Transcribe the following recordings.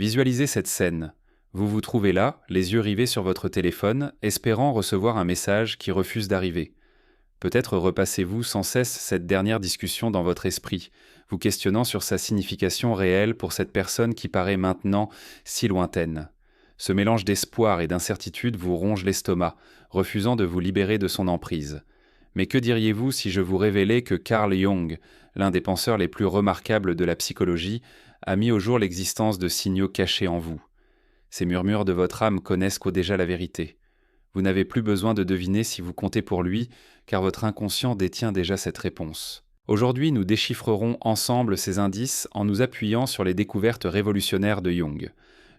Visualisez cette scène. Vous vous trouvez là, les yeux rivés sur votre téléphone, espérant recevoir un message qui refuse d'arriver. Peut-être repassez-vous sans cesse cette dernière discussion dans votre esprit, vous questionnant sur sa signification réelle pour cette personne qui paraît maintenant si lointaine. Ce mélange d'espoir et d'incertitude vous ronge l'estomac, refusant de vous libérer de son emprise. Mais que diriez-vous si je vous révélais que Carl Jung, l'un des penseurs les plus remarquables de la psychologie, a mis au jour l'existence de signaux cachés en vous? Ces murmures de votre âme connaissent déjà la vérité. Vous n'avez plus besoin de deviner si vous comptez pour lui, car votre inconscient détient déjà cette réponse. Aujourd'hui, nous déchiffrerons ensemble ces indices en nous appuyant sur les découvertes révolutionnaires de Jung.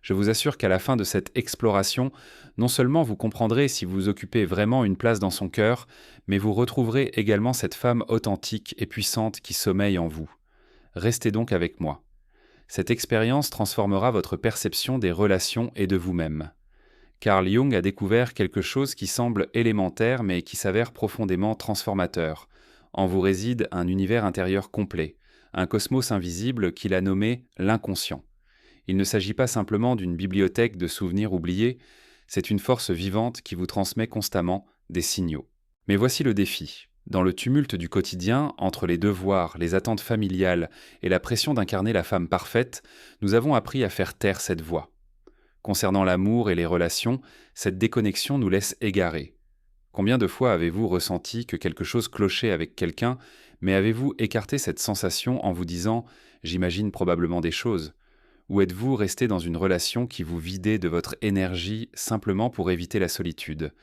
Je vous assure qu'à la fin de cette exploration, non seulement vous comprendrez si vous occupez vraiment une place dans son cœur, mais vous retrouverez également cette femme authentique et puissante qui sommeille en vous. Restez donc avec moi. Cette expérience transformera votre perception des relations et de vous-même. Carl Jung a découvert quelque chose qui semble élémentaire mais qui s'avère profondément transformateur. En vous réside un univers intérieur complet, un cosmos invisible qu'il a nommé l'inconscient. Il ne s'agit pas simplement d'une bibliothèque de souvenirs oubliés, c'est une force vivante qui vous transmet constamment des signaux. Mais voici le défi. Dans le tumulte du quotidien, entre les devoirs, les attentes familiales et la pression d'incarner la femme parfaite, nous avons appris à faire taire cette voix. Concernant l'amour et les relations, cette déconnexion nous laisse égarés. Combien de fois avez-vous ressenti que quelque chose clochait avec quelqu'un, mais avez-vous écarté cette sensation en vous disant « j'imagine probablement des choses » ou êtes-vous resté dans une relation qui vous vidait de votre énergie simplement pour éviter la solitude?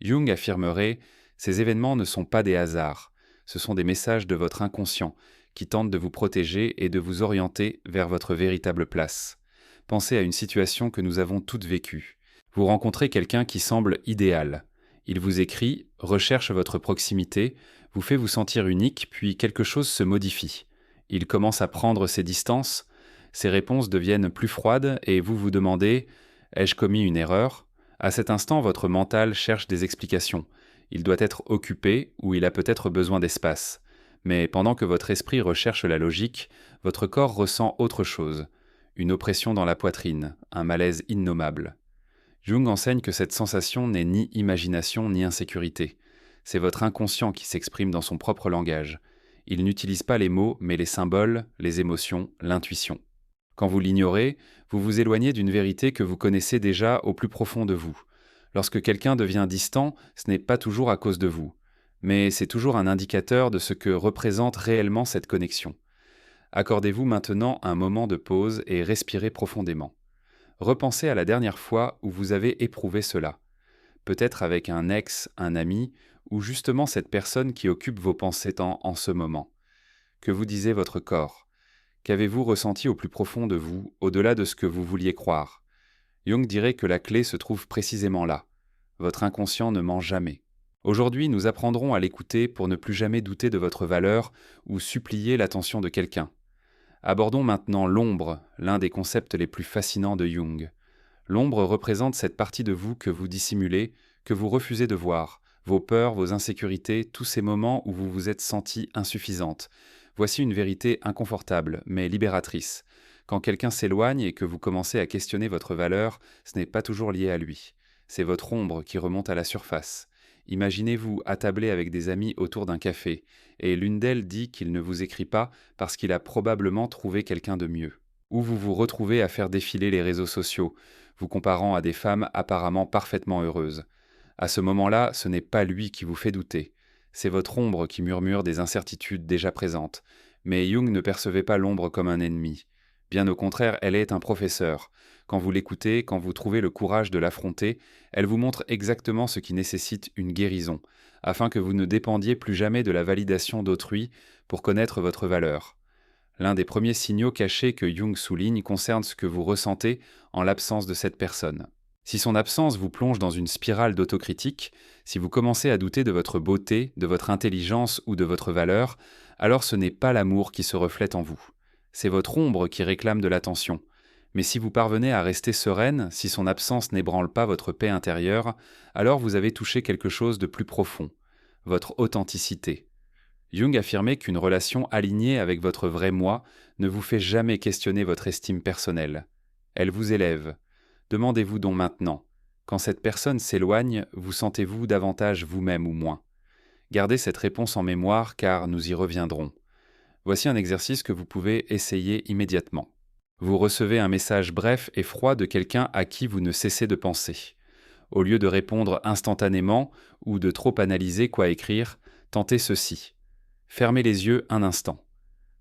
Jung affirmerait « ces événements ne sont pas des hasards, ce sont des messages de votre inconscient qui tentent de vous protéger et de vous orienter vers votre véritable place. » Pensez à une situation que nous avons toutes vécue. Vous rencontrez quelqu'un qui semble idéal. Il vous écrit, recherche votre proximité, vous fait vous sentir unique, puis quelque chose se modifie. Il commence à prendre ses distances, ses réponses deviennent plus froides et vous vous demandez « ai-je commis une erreur ?» À cet instant, votre mental cherche des explications. Il doit être occupé ou il a peut-être besoin d'espace. Mais pendant que votre esprit recherche la logique, votre corps ressent autre chose. Une oppression dans la poitrine, un malaise innommable. Jung enseigne que cette sensation n'est ni imagination ni insécurité. C'est votre inconscient qui s'exprime dans son propre langage. Il n'utilise pas les mots, mais les symboles, les émotions, l'intuition. Quand vous l'ignorez, vous vous éloignez d'une vérité que vous connaissez déjà au plus profond de vous. Lorsque quelqu'un devient distant, ce n'est pas toujours à cause de vous, mais c'est toujours un indicateur de ce que représente réellement cette connexion. Accordez-vous maintenant un moment de pause et respirez profondément. Repensez à la dernière fois où vous avez éprouvé cela. Peut-être avec un ex, un ami, ou justement cette personne qui occupe vos pensées en ce moment. Que vous disait votre corps? Qu'avez-vous ressenti au plus profond de vous, au-delà de ce que vous vouliez croire? Jung dirait que la clé se trouve précisément là. Votre inconscient ne ment jamais. Aujourd'hui, nous apprendrons à l'écouter pour ne plus jamais douter de votre valeur ou supplier l'attention de quelqu'un. Abordons maintenant l'ombre, l'un des concepts les plus fascinants de Jung. L'ombre représente cette partie de vous que vous dissimulez, que vous refusez de voir, vos peurs, vos insécurités, tous ces moments où vous vous êtes sentie insuffisante. Voici une vérité inconfortable, mais libératrice. Quand quelqu'un s'éloigne et que vous commencez à questionner votre valeur, ce n'est pas toujours lié à lui. C'est votre ombre qui remonte à la surface. Imaginez-vous attablé avec des amis autour d'un café, et l'une d'elles dit qu'il ne vous écrit pas parce qu'il a probablement trouvé quelqu'un de mieux. Ou vous vous retrouvez à faire défiler les réseaux sociaux, vous comparant à des femmes apparemment parfaitement heureuses. À ce moment-là, ce n'est pas lui qui vous fait douter. C'est votre ombre qui murmure des incertitudes déjà présentes. Mais Jung ne percevait pas l'ombre comme un ennemi. Bien au contraire, elle est un professeur. Quand vous l'écoutez, quand vous trouvez le courage de l'affronter, elle vous montre exactement ce qui nécessite une guérison, afin que vous ne dépendiez plus jamais de la validation d'autrui pour connaître votre valeur. L'un des premiers signaux cachés que Jung souligne concerne ce que vous ressentez en l'absence de cette personne. Si son absence vous plonge dans une spirale d'autocritique, si vous commencez à douter de votre beauté, de votre intelligence ou de votre valeur, alors ce n'est pas l'amour qui se reflète en vous. C'est votre ombre qui réclame de l'attention. Mais si vous parvenez à rester sereine, si son absence n'ébranle pas votre paix intérieure, alors vous avez touché quelque chose de plus profond, votre authenticité. Jung affirmait qu'une relation alignée avec votre vrai moi ne vous fait jamais questionner votre estime personnelle. Elle vous élève. Demandez-vous donc maintenant, quand cette personne s'éloigne, vous sentez-vous davantage vous-même ou moins? Gardez cette réponse en mémoire car nous y reviendrons. Voici un exercice que vous pouvez essayer immédiatement. Vous recevez un message bref et froid de quelqu'un à qui vous ne cessez de penser. Au lieu de répondre instantanément ou de trop analyser quoi écrire, tentez ceci. Fermez les yeux un instant.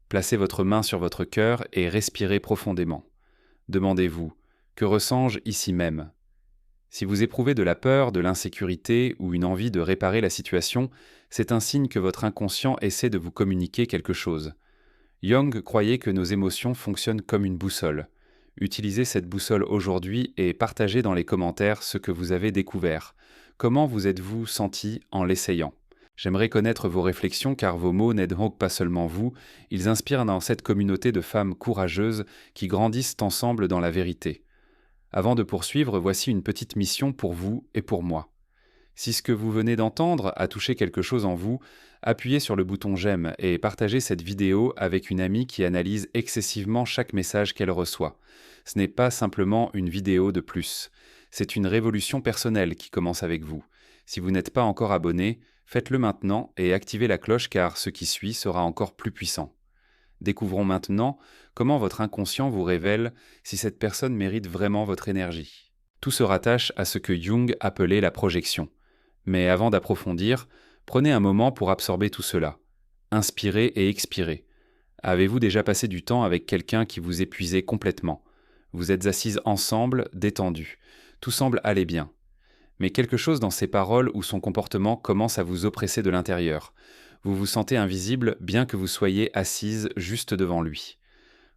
Placez votre main sur votre cœur et respirez profondément. Demandez-vous, que ressens-je ici même? Si vous éprouvez de la peur, de l'insécurité ou une envie de réparer la situation, c'est un signe que votre inconscient essaie de vous communiquer quelque chose. Jung croyait que nos émotions fonctionnent comme une boussole. Utilisez cette boussole aujourd'hui et partagez dans les commentaires ce que vous avez découvert. Comment vous êtes-vous senti en l'essayant? J'aimerais connaître vos réflexions car vos mots n'aident donc pas seulement vous, ils inspirent dans cette communauté de femmes courageuses qui grandissent ensemble dans la vérité. Avant de poursuivre, voici une petite mission pour vous et pour moi. Si ce que vous venez d'entendre a touché quelque chose en vous, appuyez sur le bouton j'aime et partagez cette vidéo avec une amie qui analyse excessivement chaque message qu'elle reçoit. Ce n'est pas simplement une vidéo de plus, c'est une révolution personnelle qui commence avec vous. Si vous n'êtes pas encore abonné, faites-le maintenant et activez la cloche car ce qui suit sera encore plus puissant. Découvrons maintenant comment votre inconscient vous révèle si cette personne mérite vraiment votre énergie. Tout se rattache à ce que Jung appelait la projection. Mais avant d'approfondir, prenez un moment pour absorber tout cela. Inspirez et expirez. Avez-vous déjà passé du temps avec quelqu'un qui vous épuisait complètement? Vous êtes assises ensemble, détendues. Tout semble aller bien. Mais quelque chose dans ses paroles ou son comportement commence à vous oppresser de l'intérieur. Vous vous sentez invisible bien que vous soyez assise juste devant lui.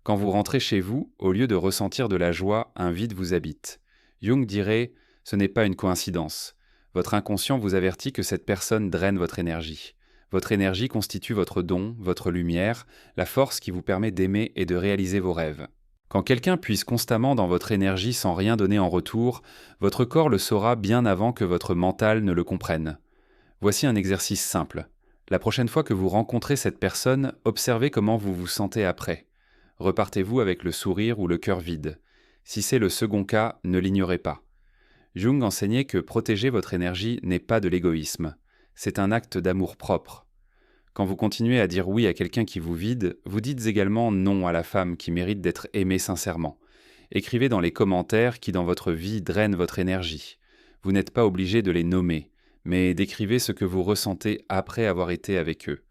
Quand vous rentrez chez vous, au lieu de ressentir de la joie, un vide vous habite. Jung dirait « ce n'est pas une coïncidence ». Votre inconscient vous avertit que cette personne draine votre énergie. Votre énergie constitue votre don, votre lumière, la force qui vous permet d'aimer et de réaliser vos rêves. Quand quelqu'un puise constamment dans votre énergie sans rien donner en retour, votre corps le saura bien avant que votre mental ne le comprenne. Voici un exercice simple. La prochaine fois que vous rencontrez cette personne, observez comment vous vous sentez après. Repartez-vous avec le sourire ou le cœur vide? Si c'est le second cas, ne l'ignorez pas. Jung enseignait que protéger votre énergie n'est pas de l'égoïsme, c'est un acte d'amour-propre. Quand vous continuez à dire oui à quelqu'un qui vous vide, vous dites également non à la femme qui mérite d'être aimée sincèrement. Écrivez dans les commentaires qui dans votre vie drainent votre énergie. Vous n'êtes pas obligé de les nommer, mais décrivez ce que vous ressentez après avoir été avec eux.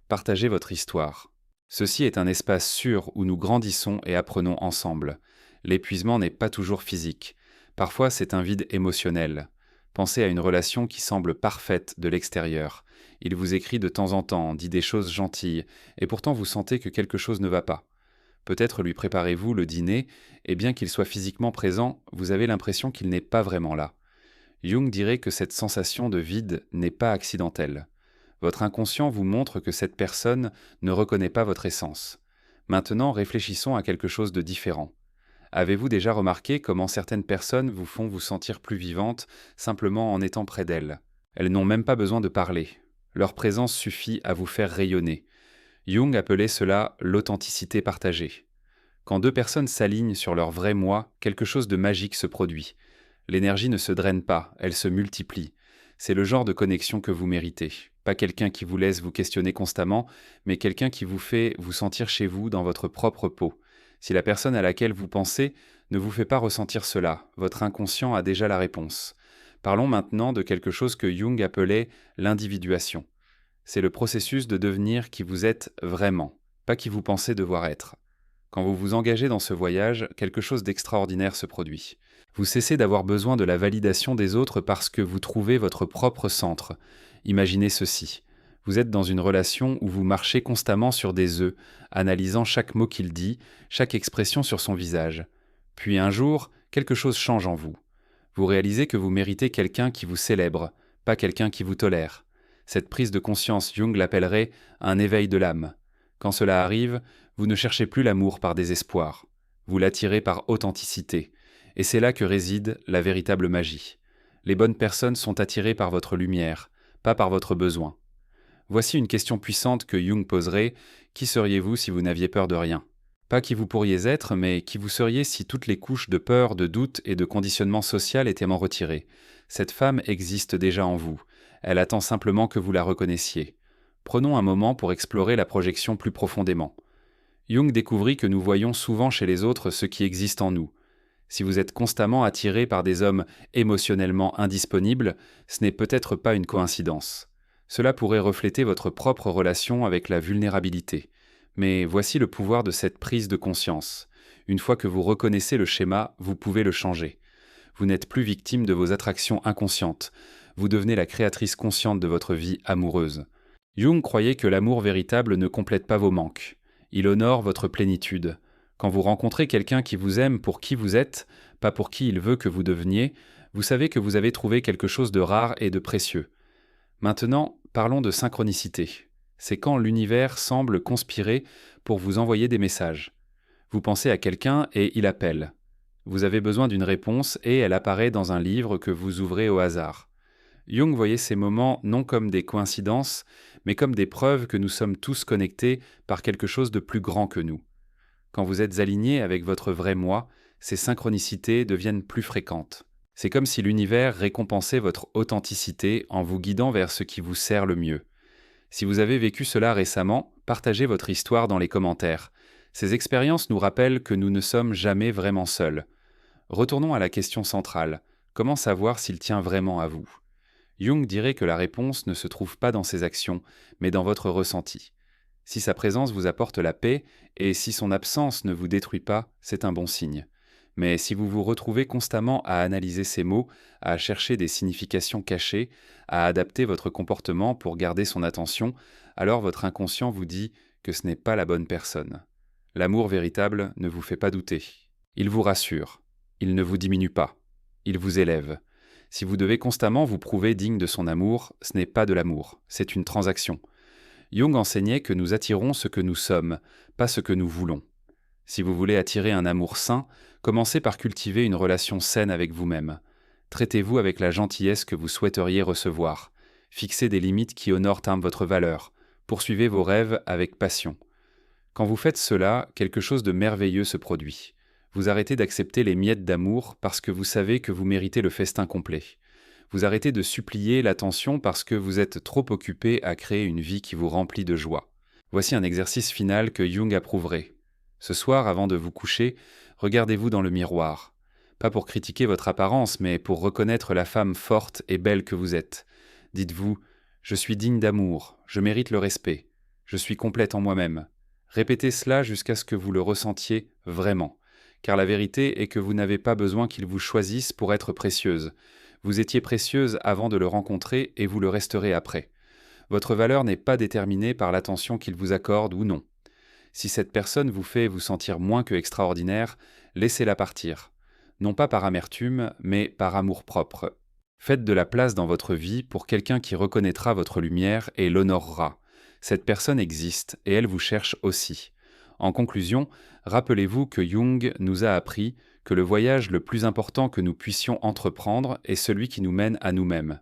Partagez votre histoire. Ceci est un espace sûr où nous grandissons et apprenons ensemble. L'épuisement n'est pas toujours physique. Parfois, c'est un vide émotionnel. Pensez à une relation qui semble parfaite de l'extérieur. Il vous écrit de temps en temps, dit des choses gentilles, et pourtant vous sentez que quelque chose ne va pas. Peut-être lui préparez-vous le dîner, et bien qu'il soit physiquement présent, vous avez l'impression qu'il n'est pas vraiment là. Jung dirait que cette sensation de vide n'est pas accidentelle. Votre inconscient vous montre que cette personne ne reconnaît pas votre essence. Maintenant, réfléchissons à quelque chose de différent. Avez-vous déjà remarqué comment certaines personnes vous font vous sentir plus vivante simplement en étant près d'elles? Elles n'ont même pas besoin de parler. Leur présence suffit à vous faire rayonner. Jung appelait cela l'authenticité partagée. Quand deux personnes s'alignent sur leur vrai moi, quelque chose de magique se produit. L'énergie ne se draine pas, elle se multiplie. C'est le genre de connexion que vous méritez. Pas quelqu'un qui vous laisse vous questionner constamment, mais quelqu'un qui vous fait vous sentir chez vous dans votre propre peau. Si la personne à laquelle vous pensez ne vous fait pas ressentir cela, votre inconscient a déjà la réponse. Parlons maintenant de quelque chose que Jung appelait l'individuation. C'est le processus de devenir qui vous êtes vraiment, pas qui vous pensez devoir être. Quand vous vous engagez dans ce voyage, quelque chose d'extraordinaire se produit. Vous cessez d'avoir besoin de la validation des autres parce que vous trouvez votre propre centre. Imaginez ceci. Vous êtes dans une relation où vous marchez constamment sur des œufs, analysant chaque mot qu'il dit, chaque expression sur son visage. Puis un jour, quelque chose change en vous. Vous réalisez que vous méritez quelqu'un qui vous célèbre, pas quelqu'un qui vous tolère. Cette prise de conscience, Jung l'appellerait un éveil de l'âme. Quand cela arrive, vous ne cherchez plus l'amour par désespoir. Vous l'attirez par authenticité. Et c'est là que réside la véritable magie. Les bonnes personnes sont attirées par votre lumière, pas par votre besoin. Voici une question puissante que Jung poserait. Qui seriez-vous si vous n'aviez peur de rien? Pas qui vous pourriez être, mais qui vous seriez si toutes les couches de peur, de doute et de conditionnement social étaient retirées. Cette femme existe déjà en vous. Elle attend simplement que vous la reconnaissiez. Prenons un moment pour explorer la projection plus profondément. Jung découvrit que nous voyons souvent chez les autres ce qui existe en nous. Si vous êtes constamment attiré par des hommes émotionnellement indisponibles, ce n'est peut-être pas une coïncidence. Cela pourrait refléter votre propre relation avec la vulnérabilité. Mais voici le pouvoir de cette prise de conscience. Une fois que vous reconnaissez le schéma, vous pouvez le changer. Vous n'êtes plus victime de vos attractions inconscientes. Vous devenez la créatrice consciente de votre vie amoureuse. Jung croyait que l'amour véritable ne complète pas vos manques. Il honore votre plénitude. Quand vous rencontrez quelqu'un qui vous aime pour qui vous êtes, pas pour qui il veut que vous deveniez, vous savez que vous avez trouvé quelque chose de rare et de précieux. Maintenant, parlons de synchronicité. C'est quand l'univers semble conspirer pour vous envoyer des messages. Vous pensez à quelqu'un et il appelle. Vous avez besoin d'une réponse et elle apparaît dans un livre que vous ouvrez au hasard. Jung voyait ces moments non comme des coïncidences, mais comme des preuves que nous sommes tous connectés par quelque chose de plus grand que nous. Quand vous êtes aligné avec votre vrai moi, ces synchronicités deviennent plus fréquentes. C'est comme si l'univers récompensait votre authenticité en vous guidant vers ce qui vous sert le mieux. Si vous avez vécu cela récemment, partagez votre histoire dans les commentaires. Ces expériences nous rappellent que nous ne sommes jamais vraiment seuls. Retournons à la question centrale. Comment savoir s'il tient vraiment à vous ? Jung dirait que la réponse ne se trouve pas dans ses actions, mais dans votre ressenti. Si sa présence vous apporte la paix, et si son absence ne vous détruit pas, c'est un bon signe. Mais si vous vous retrouvez constamment à analyser ces mots, à chercher des significations cachées, à adapter votre comportement pour garder son attention, alors votre inconscient vous dit que ce n'est pas la bonne personne. L'amour véritable ne vous fait pas douter. Il vous rassure. Il ne vous diminue pas. Il vous élève. Si vous devez constamment vous prouver digne de son amour, ce n'est pas de l'amour, c'est une transaction. Jung enseignait que nous attirons ce que nous sommes, pas ce que nous voulons. Si vous voulez attirer un amour sain, commencez par cultiver une relation saine avec vous-même. Traitez-vous avec la gentillesse que vous souhaiteriez recevoir. Fixez des limites qui honorent votre valeur. Poursuivez vos rêves avec passion. Quand vous faites cela, quelque chose de merveilleux se produit. Vous arrêtez d'accepter les miettes d'amour parce que vous savez que vous méritez le festin complet. Vous arrêtez de supplier l'attention parce que vous êtes trop occupé à créer une vie qui vous remplit de joie. Voici un exercice final que Jung approuverait. Ce soir, avant de vous coucher, regardez-vous dans le miroir. Pas pour critiquer votre apparence, mais pour reconnaître la femme forte et belle que vous êtes. Dites-vous « Je suis digne d'amour, je mérite le respect, je suis complète en moi-même ». Répétez cela jusqu'à ce que vous le ressentiez vraiment. Car la vérité est que vous n'avez pas besoin qu'il vous choisisse pour être précieuse. Vous étiez précieuse avant de le rencontrer et vous le resterez après. Votre valeur n'est pas déterminée par l'attention qu'il vous accorde ou non. Si cette personne vous fait vous sentir moins que extraordinaire, laissez-la partir. Non pas par amertume, mais par amour-propre. Faites de la place dans votre vie pour quelqu'un qui reconnaîtra votre lumière et l'honorera. Cette personne existe et elle vous cherche aussi. En conclusion, rappelez-vous que Jung nous a appris que le voyage le plus important que nous puissions entreprendre est celui qui nous mène à nous-mêmes.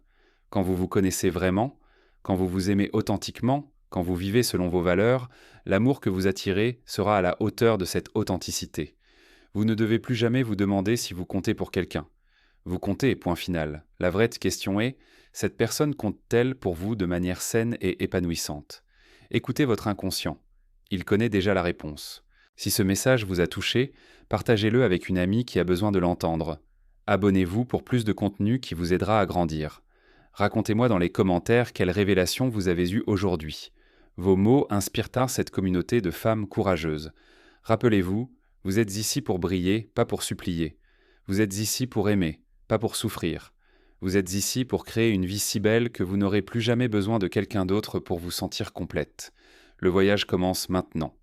Quand vous vous connaissez vraiment, quand vous vous aimez authentiquement, quand vous vivez selon vos valeurs, l'amour que vous attirez sera à la hauteur de cette authenticité. Vous ne devez plus jamais vous demander si vous comptez pour quelqu'un. Vous comptez, point final. La vraie question est, cette personne compte-t-elle pour vous de manière saine et épanouissante ? Écoutez votre inconscient. Il connaît déjà la réponse. Si ce message vous a touché, partagez-le avec une amie qui a besoin de l'entendre. Abonnez-vous pour plus de contenu qui vous aidera à grandir. Racontez-moi dans les commentaires quelles révélations vous avez eues aujourd'hui. Vos mots inspirent cette communauté de femmes courageuses. Rappelez-vous, vous êtes ici pour briller, pas pour supplier. Vous êtes ici pour aimer, pas pour souffrir. Vous êtes ici pour créer une vie si belle que vous n'aurez plus jamais besoin de quelqu'un d'autre pour vous sentir complète. Le voyage commence maintenant.